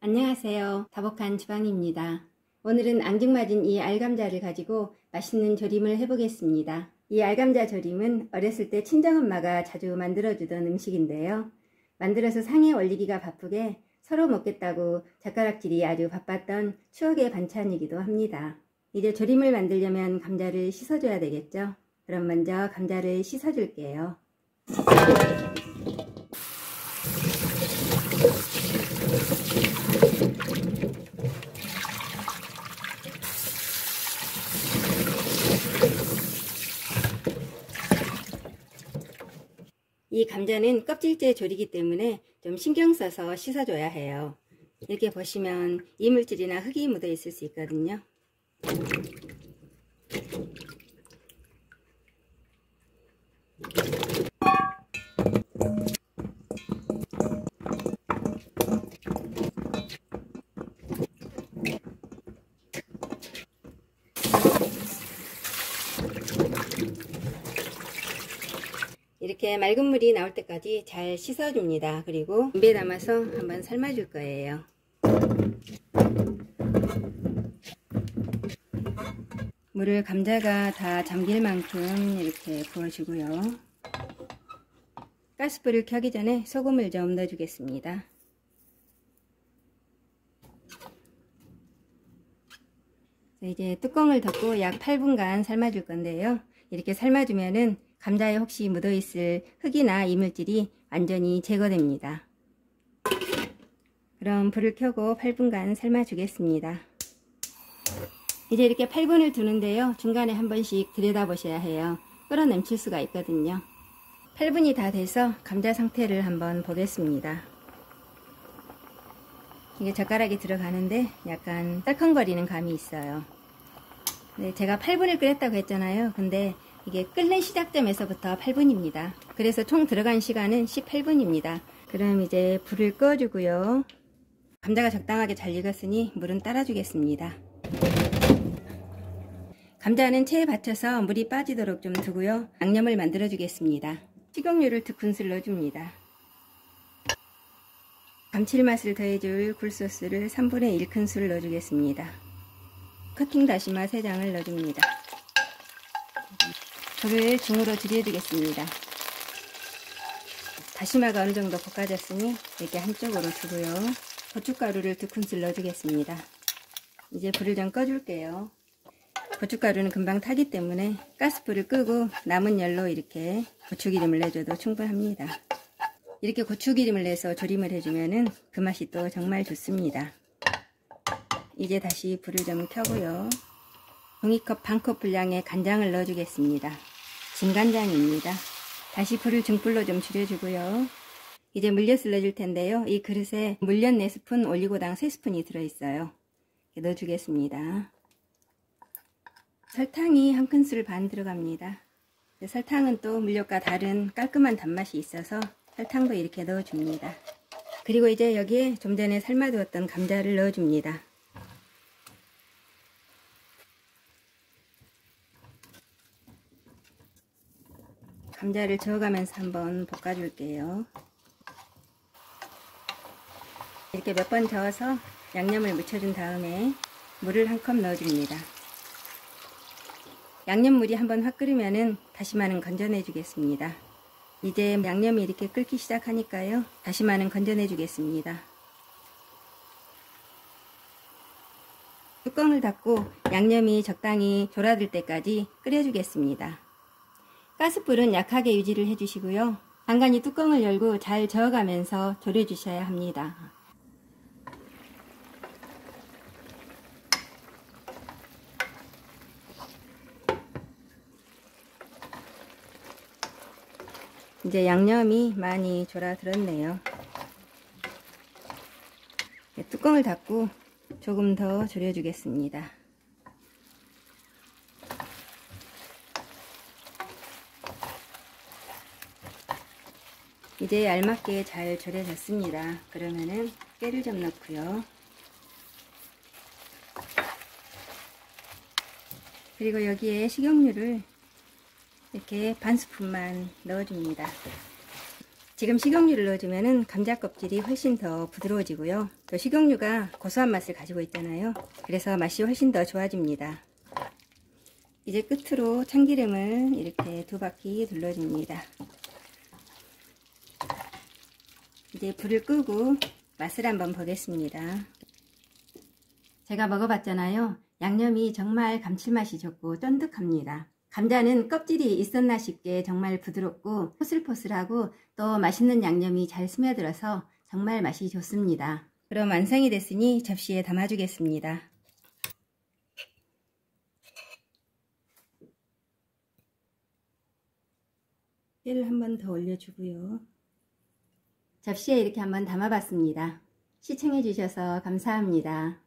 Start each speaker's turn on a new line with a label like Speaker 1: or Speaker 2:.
Speaker 1: 안녕하세요. 다복한 주방입니다. 오늘은 앙증맞은 이 알감자를 가지고 맛있는 조림을 해보겠습니다. 이 알감자 조림은 어렸을 때 친정엄마가 자주 만들어주던 음식인데요. 만들어서 상에 올리기가 바쁘게 서로 먹겠다고 젓가락질이 아주 바빴던 추억의 반찬이기도 합니다. 이제 조림을 만들려면 감자를 씻어줘야 되겠죠? 그럼 먼저 감자를 씻어줄게요. 이 감자는 껍질째 조리기 때문에 좀 신경 써서 씻어줘야 해요. 이렇게 보시면 이물질이나 흙이 묻어 있을 수 있거든요. 이렇게 맑은 물이 나올 때까지 잘 씻어줍니다. 그리고 물에 담아서 한번 삶아줄 거예요. 물을 감자가 다 잠길 만큼 이렇게 부어주고요. 가스불을 켜기 전에 소금을 좀 넣어주겠습니다. 이제 뚜껑을 덮고 약 8분간 삶아줄 건데요. 이렇게 삶아주면은 감자에 혹시 묻어있을 흙이나 이물질이 완전히 제거됩니다. 그럼 불을 켜고 8분간 삶아주겠습니다. 이제 이렇게 8분을 두는데요. 중간에 한 번씩 들여다보셔야 해요. 끓어넘칠 수가 있거든요. 8분이 다 돼서 감자 상태를 한번 보겠습니다. 이게 젓가락이 들어가는데 약간 떨컹거리는 감이 있어요. 네, 제가 8분을 끓였다고 했잖아요. 근데 이게 끓는 시작점에서부터 8분입니다. 그래서 총 들어간 시간은 18분입니다. 그럼 이제 불을 꺼주고요. 감자가 적당하게 잘 익었으니 물은 따라주겠습니다. 감자는 체에 받쳐서 물이 빠지도록 좀 두고요. 양념을 만들어 주겠습니다. 식용유를 2큰술 넣어줍니다. 감칠맛을 더해줄 굴소스를 3분의 1큰술 넣어주겠습니다. 커팅 다시마 3장을 넣어줍니다. 불을 중으로 줄여주겠습니다. 다시마가 어느 정도 볶아졌으니 이렇게 한쪽으로 두고요. 고춧가루를 2큰술 넣어주겠습니다. 이제 불을 좀 꺼줄게요. 고춧가루는 금방 타기 때문에 가스불을 끄고 남은 열로 이렇게 고추기름을 내줘도 충분합니다. 이렇게 고추기름을 내서 조림을 해주면은 그 맛이 또 정말 좋습니다. 이제 다시 불을 좀 켜고요. 종이컵 반컵 분량의 간장을 넣어주겠습니다. 진간장입니다. 다시 불을 중불로 좀 줄여주고요. 이제 물엿을 넣어줄 텐데요. 이 그릇에 물엿 4스푼, 올리고당 3스푼이 들어있어요. 넣어주겠습니다. 설탕이 1큰술 반 들어갑니다. 설탕은 또 물엿과 다른 깔끔한 단맛이 있어서 설탕도 이렇게 넣어줍니다. 그리고 이제 여기에 좀 전에 삶아두었던 감자를 넣어줍니다. 감자를 저어가면서 한번 볶아줄게요. 이렇게 몇 번 저어서 양념을 묻혀준 다음에 물을 1컵 넣어줍니다. 양념물이 한번 확 끓으면은 다시마는 건져내 주겠습니다. 이제 양념이 이렇게 끓기 시작하니까요. 다시마는 건져내 주겠습니다. 뚜껑을 닫고 양념이 적당히 졸아들 때까지 끓여주겠습니다. 가스불은 약하게 유지를 해주시고요. 간간히 뚜껑을 열고 잘 저어가면서 졸여주셔야 합니다. 이제 양념이 많이 졸아들었네요. 뚜껑을 닫고 조금 더 졸여주겠습니다. 이제 알맞게 잘 졸여졌습니다. 그러면은 깨를 좀 넣고요. 그리고 여기에 식용유를 이렇게 반 스푼만 넣어줍니다. 지금 식용유를 넣어주면 감자 껍질이 훨씬 더 부드러워지고요. 또 식용유가 고소한 맛을 가지고 있잖아요. 그래서 맛이 훨씬 더 좋아집니다. 이제 끝으로 참기름을 이렇게 2바퀴 둘러줍니다. 이제 불을 끄고 맛을 한번 보겠습니다. 제가 먹어봤잖아요. 양념이 정말 감칠맛이 좋고 쫀득합니다. 감자는 껍질이 있었나 싶게 정말 부드럽고 포슬포슬하고 또 맛있는 양념이 잘 스며들어서 정말 맛이 좋습니다. 그럼 완성이 됐으니 접시에 담아주겠습니다. 깨를 한 번 더 올려주고요. 접시에 이렇게 한번 담아봤습니다. 시청해주셔서 감사합니다.